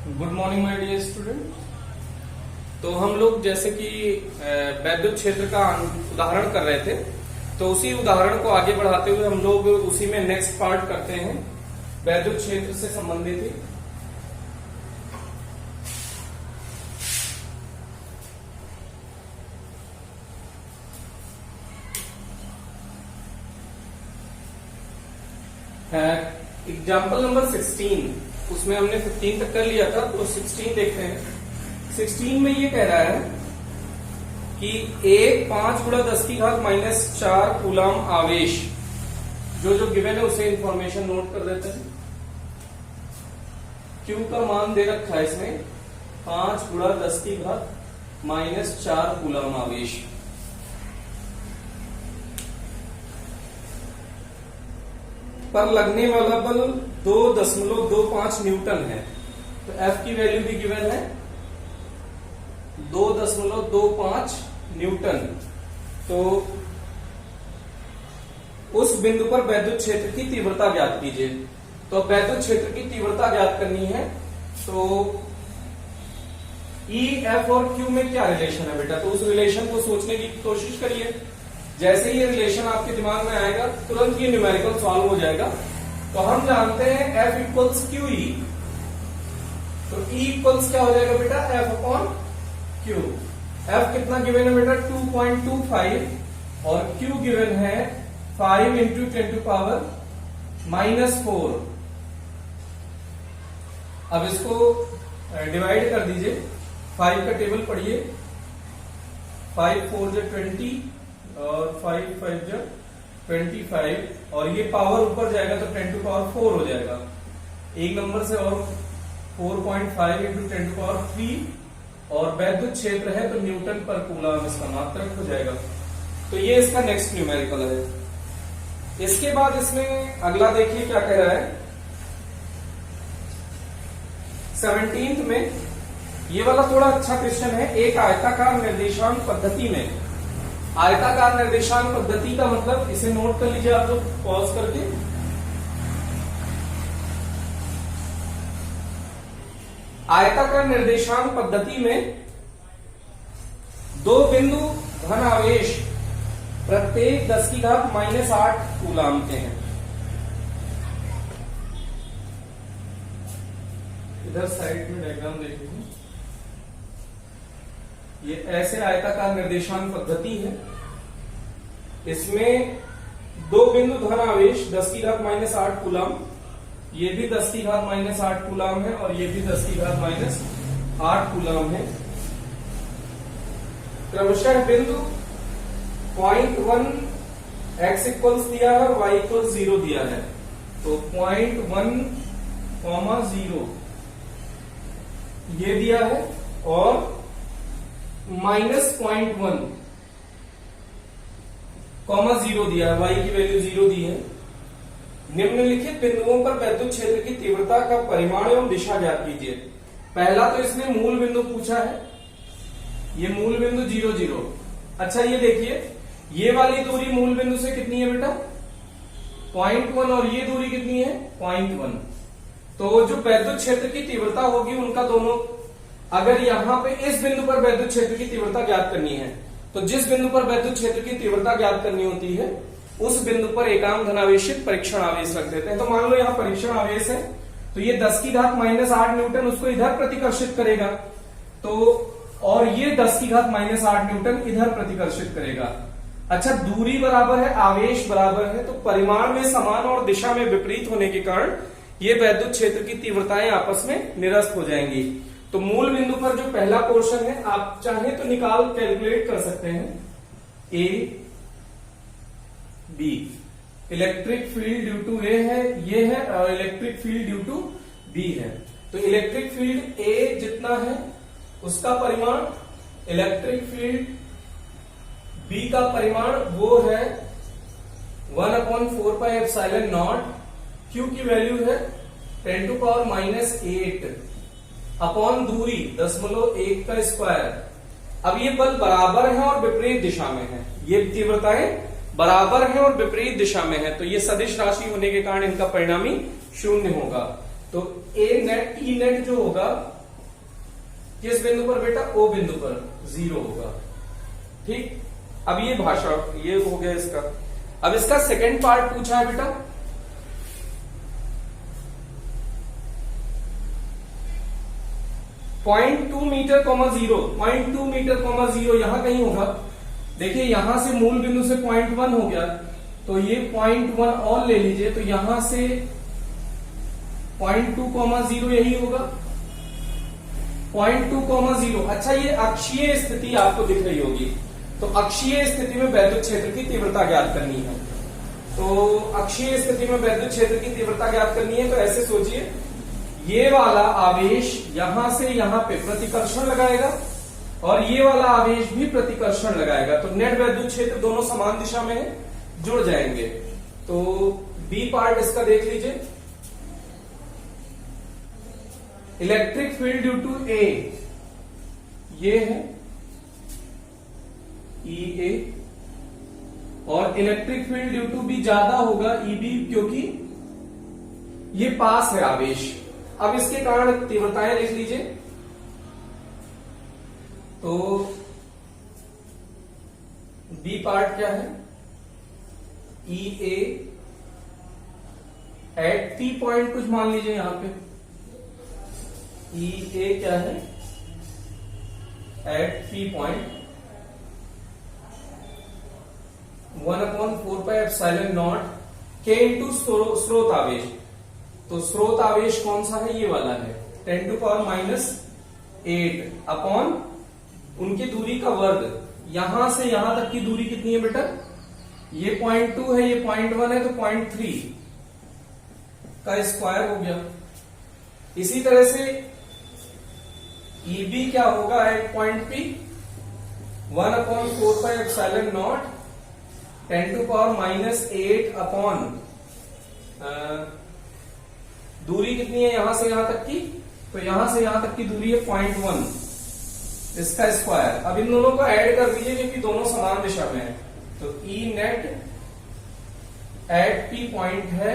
Good morning my dear student. तो हम लोग जैसे कि वैद्युत क्षेत्र का उदाहरण कर रहे थे, तो उसी उदाहरण को आगे बढ़ाते हुए हम लोग उसी में नेक्स्ट पार्ट करते हैं वैद्युत क्षेत्र से संबंधित ही। एग्जाम्पल नंबर 16, उसमें हमने 15 तक कर लिया था, तो 16 देखते हैं। 16 में ये कह रहा है कि एक 5 × 10⁻⁻⁴ कूलम आवेश, जो गिवन है उसे इंफॉर्मेशन नोट कर देते हैं। Q का मान दे रखा है इसमें 5 × 10⁻⁴ कूलम आवेश। पर लगने वाला बल 2.25 न्यूटन है, तो F की वैल्यू भी गिवन है 2.25 न्यूटन। तो उस बिंदु पर वैद्युत क्षेत्र की तीव्रता ज्ञात कीजिए। तो वैद्युत क्षेत्र की तीव्रता ज्ञात करनी है, तो E, F और Q में क्या रिलेशन है बेटा, तो उस रिलेशन को सोचने की कोशिश करिए। जैसे ही ये रिलेशन आपके दिमाग में आएगा तुरंत ये न्यूमेरिकल सॉल्व हो जाएगा। तो हम जानते हैं F = QE, तो E इक्वल्स क्या हो जाएगा बेटा, F/Q। F कितना गिवन है बेटा, 2.25 और Q गिवन है 5 × 10⁻⁻⁴। अब इसको डिवाइड कर दीजिए, 5 का टेबल पढ़िए, 5 4 × 20 और 5 5 × 25, और ये पावर ऊपर जाएगा तो 10⁴ हो जाएगा। एक नंबर से और 4.5 × 10⁻³ और वैद्युत क्षेत्र है तो न्यूटन पर कूलम इसका मात्रक हो जाएगा। तो ये इसका नेक्स्ट न्यूमेरिकल है। इसके बाद इसमें अगला देखिए क्या कह रहा है 17th में। ये वाला थोड़ा अच्छा क्वेश्चन है। एक आयताकार निर्देशांक पद्धति में, आयताकार निर्देशांक पद्धति का मतलब इसे नोट कर लीजिए आप लोग पॉज करके। आयताकार निर्देशांक पद्धति में दो बिंदु धन आवेश प्रत्येक 10⁻⁻⁸ कूलम के हैं। इधर साइड में डायग्राम देख लीजिए। ये ऐसे आयताकार निर्देशांक पद्धति है। इसमें दो बिंदु धन आवेश 10⁻⁻⁸ कूलम, ये भी 10⁻⁻⁸ कूलम है और ये भी 10⁻⁻⁸ कूलम है। क्रमशः बिंदु 0.1 x इक्वल्स दिया है और y इक्वल्स 0 दिया है, तो 0.1, 0 ये दिया है और -0.1, 0 दिया है, y की वैल्यू 0 दी है। निम्नलिखित बिंदुओं पर वैद्युत क्षेत्र की तीव्रता का परिमाण एवं दिशा ज्ञात कीजिए। पहला तो इसने मूल बिंदु पूछा है, ये मूल बिंदु 0 0। अच्छा ये देखिए, ये वाली दूरी मूल बिंदु से कितनी है बेटा, 0.1, और ये दूरी कितनी है, 0.1। तो जो वैद्युत क्षेत्र की तीव्रता होगी उनका दोनों, अगर यहां पे इस बिंदु पर वैद्युत क्षेत्र की तीव्रता ज्ञात करनी है, तो जिस बिंदु पर वैद्युत क्षेत्र की तीव्रता ज्ञात करनी होती है उस बिंदु पर एकांक धनावेशित परीक्षण आवेश रख देते हैं। तो मान लो यहां परीक्षण आवेश है, तो ये 10⁻⁻⁸ न्यूटन उसको इधर प्रतिकर्षित करेगा, तो और ये 10⁻⁻⁸ न्यूटन इधर प्रतिकर्षित करेगा। अच्छा दूरी बराबर है, आवेश बराबर है, तो परिमाण में समान और दिशा में विपरीत होने के कारण ये वैद्युत क्षेत्र की तीव्रताएं आपस में निरस्त हो जाएंगी। तो मूल बिंदु पर जो पहला पोर्शन है आप चाहे तो निकाल कैलकुलेट कर सकते हैं, A B. Electric field due to A है, ये है, और electric field due to B है। तो इलेक्ट्रिक फील्ड ए जितना है उसका परिमाण, इलेक्ट्रिक फील्ड बी का परिमाण वो है 1/4πε0। क्यू की वैल्यू है 10⁻⁻8 अपॉन दूरी 10.1 का स्क्वायर। अब ये बल बराबर है और विपरीत दिशा में है, ये तीव्रताएं बराबर है और विपरीत दिशा में है, तो ये सदिश राशि होने के कारण इनका परिणामी 0 होगा। तो ए नेट ई नेट जो होगा किस बिंदु पर बेटा? ओ बिंदु पर 0 होगा। ठीक, अब ये भाषा ये हो गया इसका। अब इसका सेकंड पार्ट पूछा है बेटा, .2 मीटर, 0, 0.2 मीटर, 0 यहां कहीं होगा। देखिए यहां से मूल बिंदु से 0.1 हो गया, तो ये 0.1 और ले लीजिए, तो यहां से 0.2, 0 यही होगा। 0.2, 0। अच्छा, ये अक्षीय स्थिति आपको दिख रही होगी, तो अक्षीय स्थिति में वैद्युत क्षेत्र की तीव्रता ज्ञात करनी है। तो अक्षीय स्थिति में वैद्युत क्षेत्र की तीव्रता ज्ञात करनी है, तो ऐसे सोचिए, ये वाला आवेश यहां से यहां पे प्रतिकर्षण लगाएगा और ये वाला आवेश भी प्रतिकर्षण लगाएगा, तो नेट वैद्युत क्षेत्र दोनों समान दिशा में जुड़ जाएंगे। तो बी पार्ट इसका देख लीजिए, electric field due to A, ये है ई ए, और electric field due to B ज्यादा होगा ई बी, क्योंकि ये पास है आवेश। अब इसके कारण तीव्रताएं लिख लीजिए, तो बी पार्ट क्या है? ई ए एट पी पॉइंट कुछ मान लीजिए यहां पे, ई ए क्या है? एट पी पॉइंट 1/4πε0 के इंटू स्रोत आवेश। तो स्रोत आवेश कौन सा है? ये वाला है, 10⁻⁸ अपॉन उनकी दूरी का वर्ग। यहां से यहां तक की दूरी कितनी है बेटा? ये 0.2 है, ये 0.1 है, तो 0.3 का स्क्वायर हो गया। इसी तरह से EB क्या होगा एट पॉइंट P? 1/4πε0 10⁻⁸ अपॉन दूरी कितनी है यहां से यहां तक की? तो यहां से यहां तक की दूरी है 0.1, इसका स्क्वायर। अब इन दोनों को ऐड कर दीजिए क्योंकि दोनों समान दिशा में है, तो E net at P point है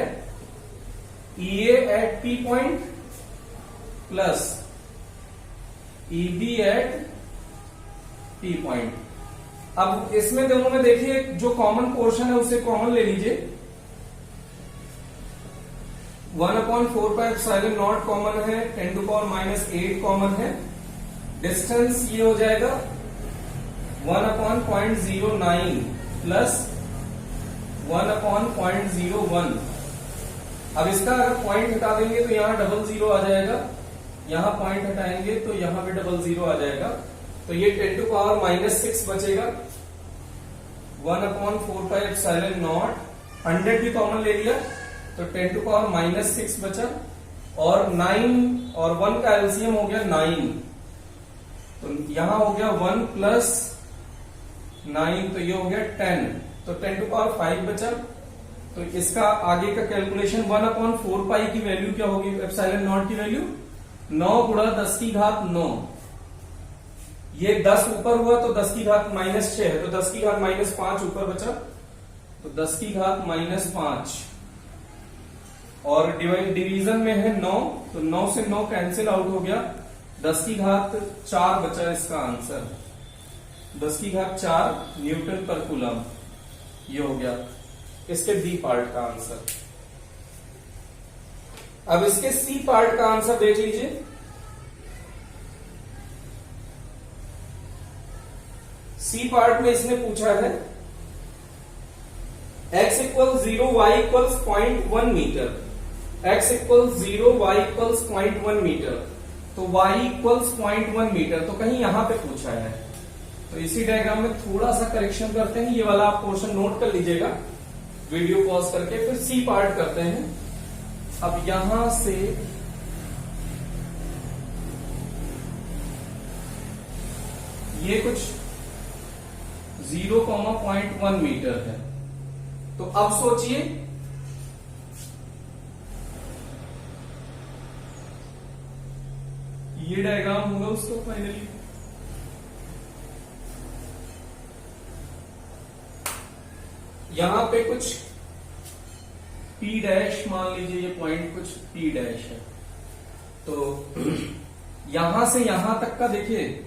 E at P point plus E B at P point. अब इसमें दोनों में देखिए जो कॉमन पोर्शन है उसे कॉमन ले लीजिए, 1/4πε0 कॉमन है, 10⁻⁸ कॉमन है, डिस्टेंस ये हो जाएगा 1/0.09 प्लस 1/0.01। अब इसका अगर पॉइंट हटा देंगे तो यहाँ 00 आ जाएगा, यहाँ पॉइंट हटाएंगे तो यहाँ पे 00 आ जाएगा, तो ये 10⁻⁻6 बचेगा। 1/4πε0, 100 भी कॉमन ले लिया तो 10⁻⁻6 बचा, और 9 और 1 का एलसीएम हो गया 9, तो यहां हो गया 1 प्लस 9, तो ये हो गया 10, तो 10⁵ बचा। तो इसका आगे का कैलकुलेशन 1/4π की वैल्यू क्या होगी? ε0 की वैल्यू 9 गुणा 10⁻9। ये 10 ऊपर हुआ तो 10⁻⁻6 है, तो 10⁻⁻5 ऊपर बचा, तो 10⁻⁻5, और डिवीजन में है 9, तो 9 से 9 कैंसिल आउट हो गया, 10⁻4 बचा इसका आंसर, 10⁻4 न्यूटन पर कूलम। ये हो गया इसके बी पार्ट का आंसर। अब इसके सी पार्ट का आंसर देख लीजिए। सी पार्ट में इसने पूछा है x = 0, y = 0.1 metre, x = 0, y = 0.1 metre, तो y = 0.1 मीटर, तो कहीं यहां पे पूछा है। तो इसी डायग्राम में थोड़ा सा करेक्शन करते हैं, ये वाला आप पोर्शन नोट कर लीजिएगा वीडियो पॉज करके, फिर सी पार्ट करते हैं। अब यहां से ये कुछ 0,1 मीटर है, तो अब सोचिए ये डायग्राम होगा उसको फाइनली। यहां पे कुछ P' मान लीजिए, ये पॉइंट कुछ P' है, तो यहां से यहां तक का देखिए,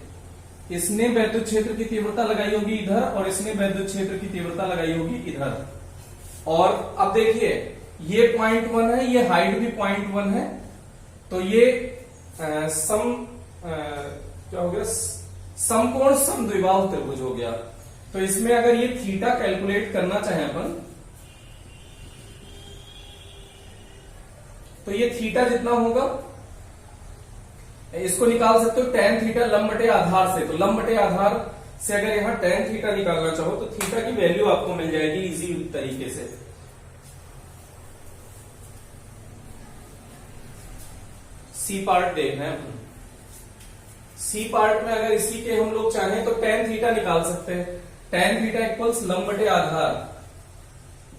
इसने वैद्युत क्षेत्र की तीव्रता लगाई होगी इधर और इसने वैद्युत क्षेत्र की तीव्रता लगाई होगी इधर। और अब देखिए ये 0.1 है, ये हाइट भी 0.1 है, तो ये क्या हो गया, समकोण समद्विबाहु त्रिभुज हो गया। तो इसमें अगर ये थीटा कैलकुलेट करना चाहे अपन, तो ये थीटा जितना होगा इसको निकाल सकते हो tan थीटा लंब बटे आधार से। तो लंब बटे आधार से अगर यहां tan थीटा निकालना चाहो तो थीटा की वैल्यू आपको मिल जाएगी इजी तरीके से। सी पार्ट देखना है, सी पार्ट में अगर इसी के हम लोग चाहें तो tan थीटा निकाल सकते हैं। tan थीटा इक्वल्स लंब बटे आधार,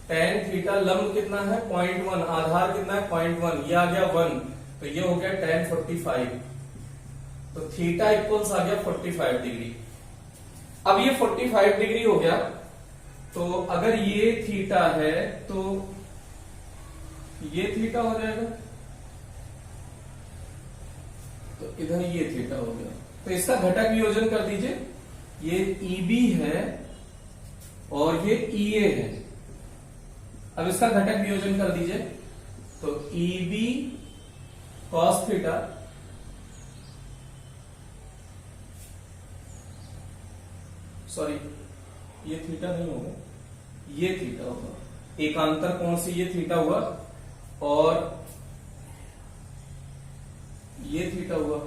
tan थीटा लंब कितना है 0.1, आधार कितना है 0.1, ये आ गया 1, तो ये हो गया tan 45। तो थीटा इक्वल्स आ गया 45 डिग्री। अब ये 45 डिग्री हो गया, तो अगर ये थीटा है तो ये थीटा हो जाएगा, तो इधर ये थीटा हो गया। तो इसका घटक वियोजन कर दीजिए, ये EB है और ये EA है। अब इसका घटक वियोजन कर दीजिए, तो EB cos थीटा सॉरी ये थीटा नहीं होगा, ये थीटा होगा, एकांतर कोण से ये थीटा हुआ और ये थीटा हुआ।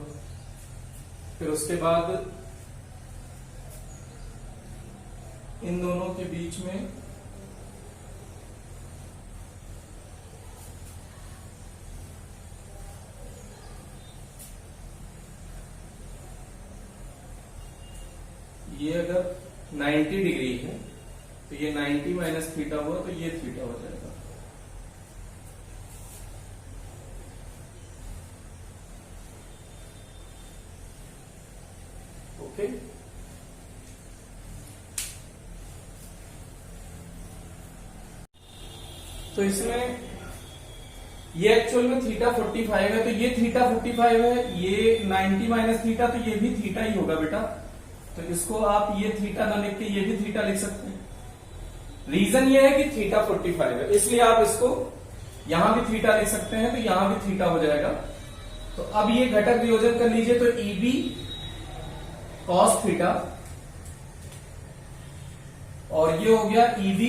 फिर उसके बाद इन दोनों के बीच में ये अगर 90 डिग्री है तो ये 90 माइनस थीटा हुआ, तो ये थीटा हो जाएगा। ओके, तो इसमें ये एक्चुअल में थीटा 45 है, तो ये थीटा 45 है, ये 90 माइनस थीटा, तो ये भी थीटा ही होगा बेटा। तो इसको आप ये थीटा ना लिख के ये भी थीटा लिख सकते हैं। रीजन ये है कि थीटा 45 है, इसलिए आप इसको यहां भी थीटा लिख सकते हैं, तो यहां भी थीटा हो जाएगा। तो अब ये घटक वियोजन कर लीजिए, तो EB cos थीटा और ये हो गया EB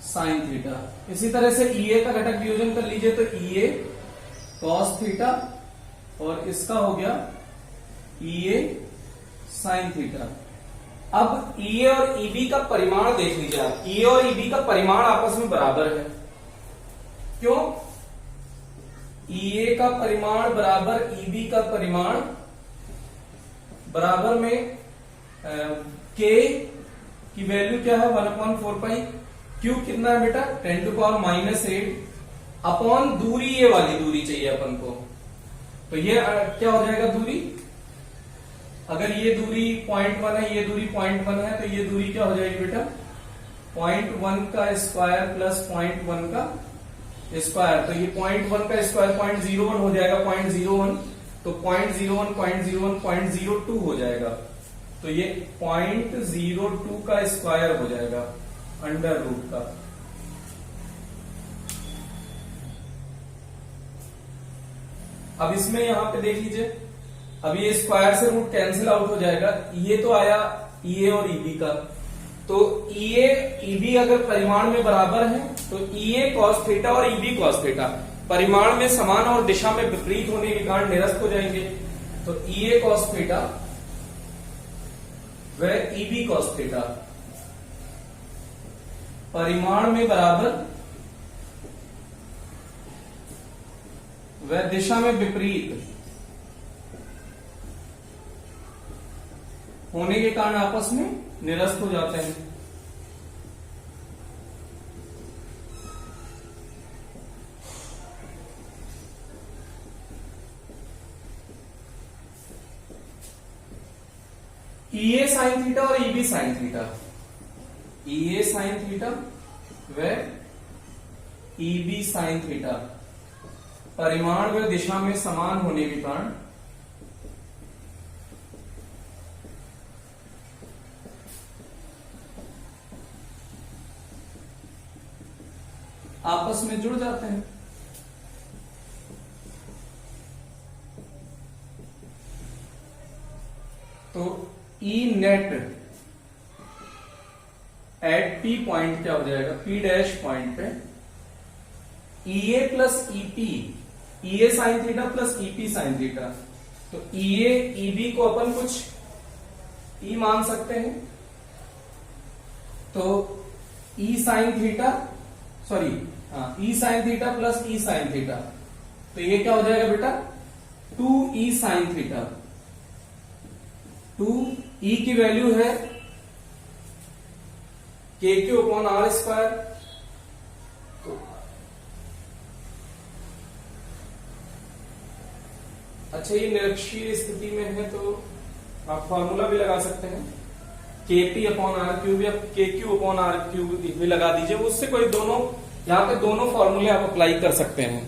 sin थीटा। इसी तरह से EA का घटक वियोजन कर लीजिए, तो EA cos थीटा और इसका हो गया EA sin थीटा। अब EA और EB का परिमाण देख लीजिए आप, EA और EB का परिमाण आपस में बराबर है। क्यों? EA का परिमाण बराबर EB का परिमाण बराबर में K की वैल्यू क्या है 1/4 पाई। Q कितना है बेटा 10⁻⁸ अपॉन दूरी, ये वाली दूरी चाहिए अपन को। तो ये क्या हो जाएगा दूरी, अगर ये दूरी 0.1 है, ये दूरी 0.1 है, तो ये दूरी क्या हो जाएगी बेटा 0.1 का स्क्वायर प्लस 0.1 का स्क्वायर। तो ये 0.1 का स्क्वायर 0.01 हो जाएगा, 0.01, तो 0.01 0.01 0.02 हो जाएगा। तो ये 0.02 का स्क्वायर हो जाएगा अंडर रूट का। अब इसमें यहां पे देख लीजिए, अब ये स्क्वायर से रूट कैंसिल आउट हो जाएगा। ये तो आया EA और EB का, तो EA EB अगर परिमाण में बराबर है तो EA cos थीटा और EB cos थीटा परिमाण में समान और दिशा में विपरीत होने के कारण निरस्त हो जाएंगे। तो EA cos थीटा व EB cos थीटा परिमाण में बराबर व दिशा में विपरीत होने के कारण आपस में निरस्त हो जाते हैं। EA sin थीटा और EB sin theta, EA sin theta व EB sin थीटा परिमाण व दिशा में समान होने के कारण आपस में जुड़ जाते हैं। तो E net at P point क्या हो जाएगा, पी डैश पॉइंट पे E A plus E P, E A sine theta plus E P sine theta. तो ई ए ईबी को अपन कुछ ई मान सकते हैं, तो ई साइन थीटा सॉरी ई साइन थीटा प्लस ई साइन थीटा, तो ये क्या हो जाएगा बेटा 2e साइन थीटा। 2e की वैल्यू है के क्यू अपॉन आर स्क्वायर। तो अच्छा, ये निरक्षीय स्थिति में है तो आप फॉर्मूला भी लगा सकते हैं, के पी अपॉन आर क्यूब या के क्यू अपॉन आर क्यूब भी लगा दीजिए, उससे कोई दोनों यहां पे दोनों फॉर्मूले आप अप्लाई कर सकते हैं।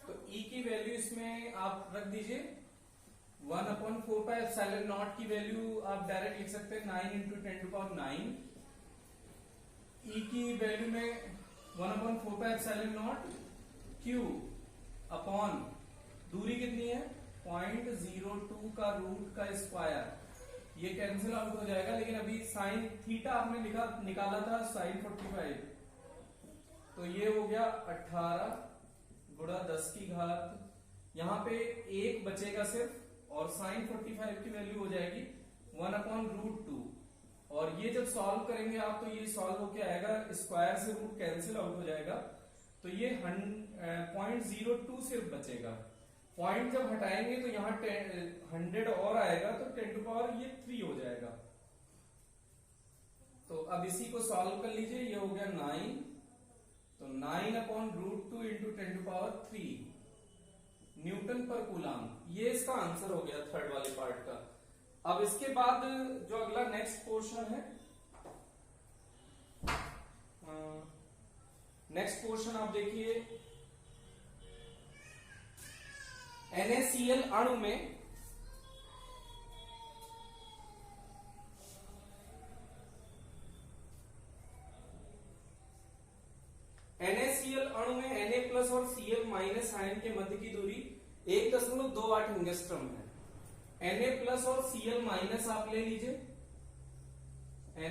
तो E की वैल्यू इसमें आप रख दीजिए 1/4πε0 की वैल्यू आप डायरेक्ट लिख सकते हैं 9 × 10⁹। E की वैल्यू में 1/4πε0 Q अपॉन दूरी कितनी है 0.02 का रूट का स्क्वायर, ये कैंसिल आउट हो जाएगा। लेकिन अभी साइन थीटा आपने निकाला था साइन 45, तो ये हो गया 18 गुणा 10 की घात, यहां पे एक बचेगा सिर्फ, और साइन 45 की वैल्यू हो जाएगी 1/√2। और ये जब सॉल्व करेंगे आप तो ये सॉल्व होके आएगा, स्क्वायर से रूट कैंसिल आउट हो जाएगा, तो ये 0.02 सिर्फ बचेगा। पॉइंट जब हटाएंगे तो यहाँ 100 और आएगा, तो 10⁻³ हो जाएगा। तो अब इसी को सॉल्व कर लीजिए, ये हो गया 9, तो 9/√2 × 10⁻³ न्यूटन पर कूलाम। ये इसका आंसर हो गया थर्ड वाले पार्ट का। अब इसके बाद जो अगला नेक्स्ट पोर्शन है, नेक्स्ट पोर्शन आप देखिए, NaCl अणु में NaCl अणु में Na प्लस और Cl माइनस आयन के मध्य की दूरी 1.28 एंगस्ट्रॉम है। Na प्लस और Cl माइनस आप ले लीजिए,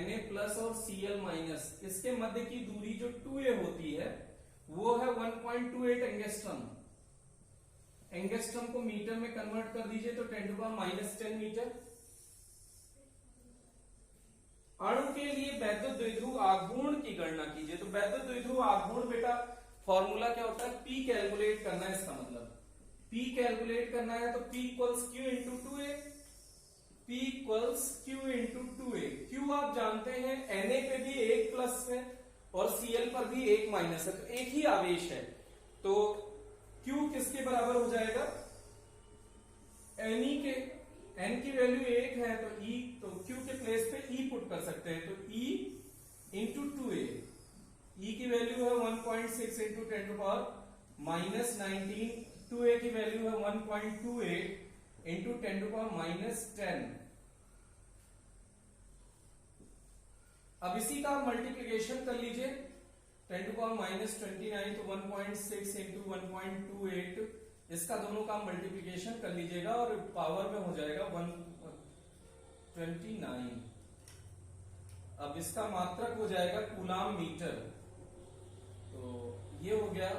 Na प्लस और Cl माइनस, इसके मध्य की दूरी जो 2a होती है वो है 1.28 एंगस्ट्रॉम। एंगस्ट्रॉम को मीटर में कन्वर्ट कर दीजिए तो 10⁻⁻10 मीटर। अणु के लिए वैद्युत द्विध्रुव आघूर्ण की गणना कीजिए। तो वैद्युत द्विध्रुव आघूर्ण बेटा फॉर्मूला क्या होता है, P कैलकुलेट करना है, इसका मतलब P कैलकुलेट करना है तो P equals Q × 2a, P equals Q × 2a। Q आप जानते हैं Na पे भी एक प्लस है और Cl पर भी एक माइनस है, तो एक ही आवेश है, तो Q किसके बराबर हो जाएगा, Ne के, N की वैल्यू 1 है तो E, तो Q के प्लेस पे E पुट कर सकते हैं, तो E × 2a, E की वैल्यू है 1.6 × 10⁻⁻19, 2a की वैल्यू है 1.28 × 10⁻10। अब इसी का मल्टीप्लिकेशन कर लीजिए, 10⁻29 तो 1.6 × 1.28, इसका दोनों का मल्टीप्लिकेशन कर लीजिएगा और पावर में हो जाएगा 129। अब इसका मात्रक हो जाएगा कूलाम मीटर। तो ये हो गया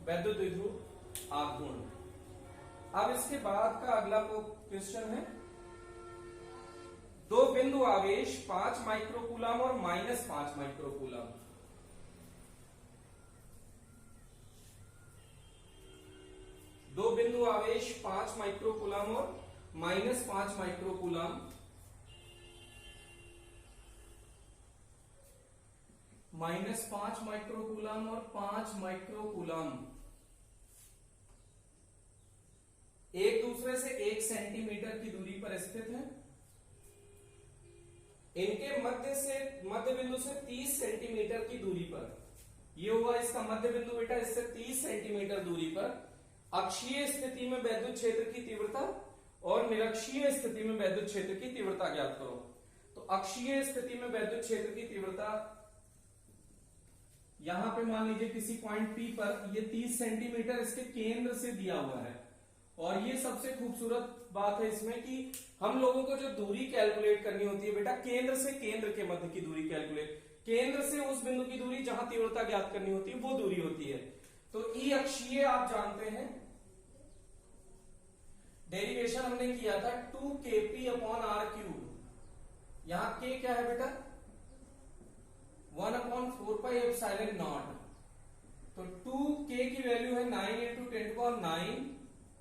वैद्युत द्विध्रुव आघूर्ण। अब इसके बाद का अगला क्वेश्चन है, दो बिंदु आवेश 5 माइक्रोकूलाम और -5 माइक्रोकूलाम। दो बिंदु आवेश 5 माइक्रोकूलाम और -5 माइक्रोकूलाम, -5 माइक्रोकूलाम और 5 माइक्रोकूलाम एक दूसरे से 1 सेंटीमीटर की दूरी पर स्थित है। इनके मध्य बिंदु से 30 सेंटीमीटर की दूरी पर ये हुआ इसका मध्य बिंदु बेटा, इससे 30 सेंटीमीटर दूरी पर अक्षीय स्थिति में वैद्युत क्षेत्र की तीव्रता और निरक्षीय स्थिति में वैद्युत क्षेत्र की तीव्रता ज्ञात करो। तो अक्षीय स्थिति में वैद्युत क्षेत्र की तीव्रता यहां पे मान लीजिए किसी पॉइंट P पर ये 30 सेंटीमीटर इसके केंद्र से दिया हुआ है। और ये सबसे खूबसूरत बात है इसमें कि हम लोगों को जो दूरी कैलकुलेट करनी होती है बेटा, केंद्र से केंद्र के मध्य की दूरी कैलकुलेट, केंद्र से उस बिंदु की दूरी जहां तीव्रता ज्ञात करनी होती है वो दूरी होती है। तो ई अक्षीय आप जानते हैं, डेरिवेशन हमने किया था 2kp/r³। यहां k क्या है बेटा, 1/4πε0। तो 2k की वैल्यू है 9 × 10⁹।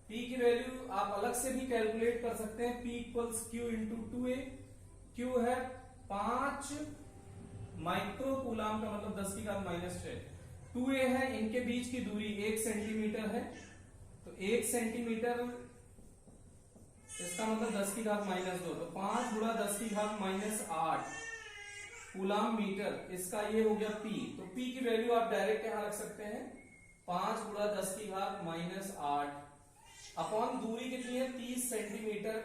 p की वैल्यू आप अलग से भी कैलकुलेट कर सकते हैं, p = q × 2a। q है 5 माइक्रो कूलाम का मतलब 10⁻⁻⁶। 2a है, इनके बीच की दूरी 1 सेंटीमीटर है। तो 1 सेंटीमीटर इसका मतलब 10⁻²। तो 5 × 10⁻⁸ कूलाम मीटर, इसका ये हो गया p। तो p की वैल्यू आप डायरेक्ट यहां रख सकते हैं, 5 × 10⁻⁸ अपॉन दूरी कितनी है 30 सेंटीमीटर।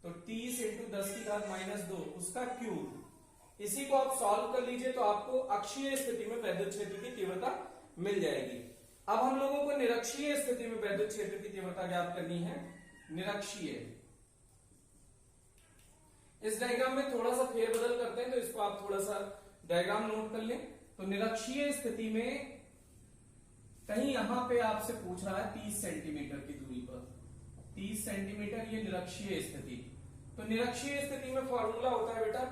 तो 30 × 10⁻², उसका क्यूब। इसी को आप सॉल्व कर लीजिए तो आपको अक्षीय स्थिति में वैद्युत क्षेत्र की तीव्रता मिल जाएगी। अब हम लोगों को निरक्षीय स्थिति में वैद्युत क्षेत्र की तीव्रता ज्ञात करनी है। निरक्षीय, इस डायग्राम में थोड़ा सा फेरबदल करते हैं, तो इसको आप थोड़ा सा डायग्राम नोट कर लें। तो निरक्षीय स्थिति में कहीं यहां पे आपसे पूछ रहा है 30 सेंटीमीटर की दूरी पर, 30 सेंटीमीटर ये निरक्षीय स्थिति। तो निरक्षीय स्थिति में फॉर्मूला होता है बेटा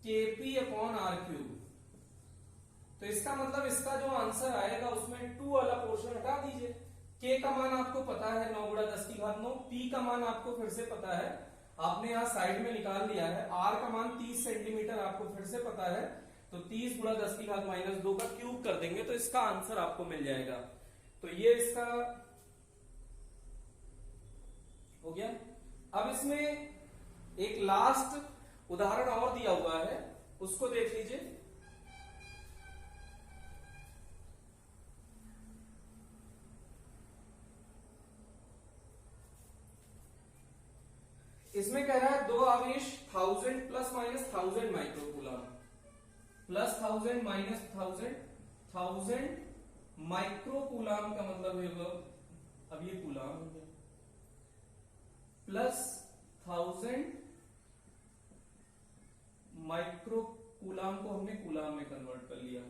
kp/r³। तो इसका मतलब इसका जो आंसर आएगा उसमें 2 वाला पोर्शन हटा दीजिए। k का मान आपको पता है 9 × 10⁹। p का मान आपको फिर से पता है, आपने यहां साइड में निकाल दिया है। r का मान 30 सेंटीमीटर आपको फिर से पता है, तो 30 × 10⁻² का क्यूब कर देंगे तो इसका आंसर आपको मिल जाएगा। तो ये इसका हो गया। अब इसमें एक लास्ट उदाहरण और दिया हुआ है, उसको देख लीजिए। इसमें कह रहा है 2 आवेश 1000 ± 1000 माइक्रोकूलम, +1000 -1000, 1000 माइक्रोकूलम का मतलब है, अब ये कूलम हो गया, +1000 माइक्रोकूलम को हमने कूलम में कन्वर्ट कर लिया।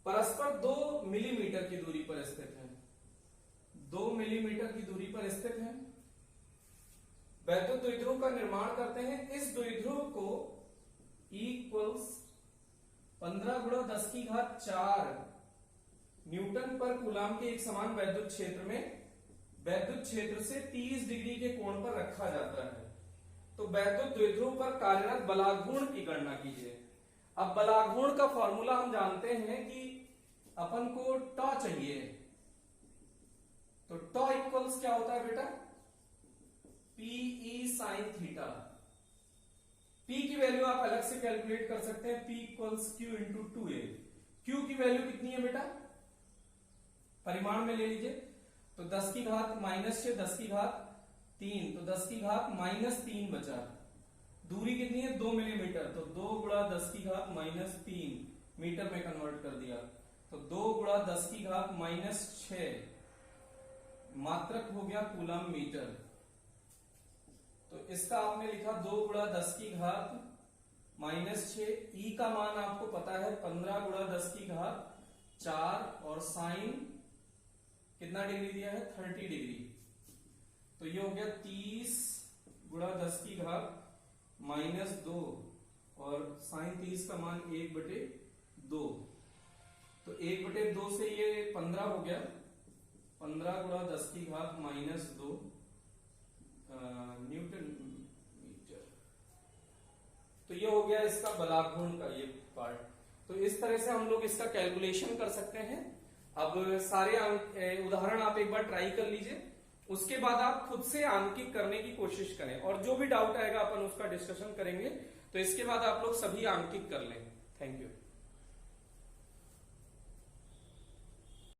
परस्पर 2 मिलीमीटर की दूरी पर स्थित है, 2 मिलीमीटर की दूरी पर स्थित है। वैद्युत द्विध्रुव का निर्माण करते हैं। इस द्विध्रुव को इक्वल्स 15 × 10⁴ न्यूटन पर कूलाम के एक समान वैद्युत क्षेत्र में वैद्युत क्षेत्र से 30 डिग्री के कोण पर रखा जाता है। तो वैद्युत द्विध्रुव पर कार्यरत बलाघूर्ण की गणना कीजिए। अब बलाघूर्ण का फॉर्मूला हम जानते हैं कि अपन को टॉ चाहिए। तो टॉ इक्वल्स क्या होता है बेटा, PE sin थीटा। P की वैल्यू आप अलग से कैलकुलेट कर सकते हैं, P = Q × 2a। Q की वैल्यू कितनी है बेटा, परिमाण में ले लीजिए। तो 10⁻⁻⁶, 10⁻3, तो 10⁻−3 बचा। दूरी कितनी है 2 मिलीमीटर, तो 2 × 10⁻³ मीटर में कन्वर्ट कर दिया। तो 2 × 10⁻⁶ मात्रक हो गया कूलम मीटर। तो इसका आपने लिखा 2 × 10⁻⁻⁶। ई का मान आपको पता है 15 × 10⁴ और साइन कितना डिग्री दिया है 30 डिग्री। तो ये हो गया 30 × 10⁻² और साइन 30 का मान 1/2। तो 1/2 से ये 15 हो गया, 15 × 10⁻² न्यूटन मीटर। तो ये हो गया इसका बलाघूर्ण का ये पार्ट। तो इस तरह से हम लोग इसका कैलकुलेशन कर सकते हैं। अब सारे उदाहरण आप एक बार ट्राई कर लीजिए, उसके बाद आप खुद से आंकिक करने की कोशिश करें और जो भी डाउट आएगा अपन उसका डिस्कशन करेंगे। तो इसके बाद आप लोग सभी आंकिक कर लें। Thank you.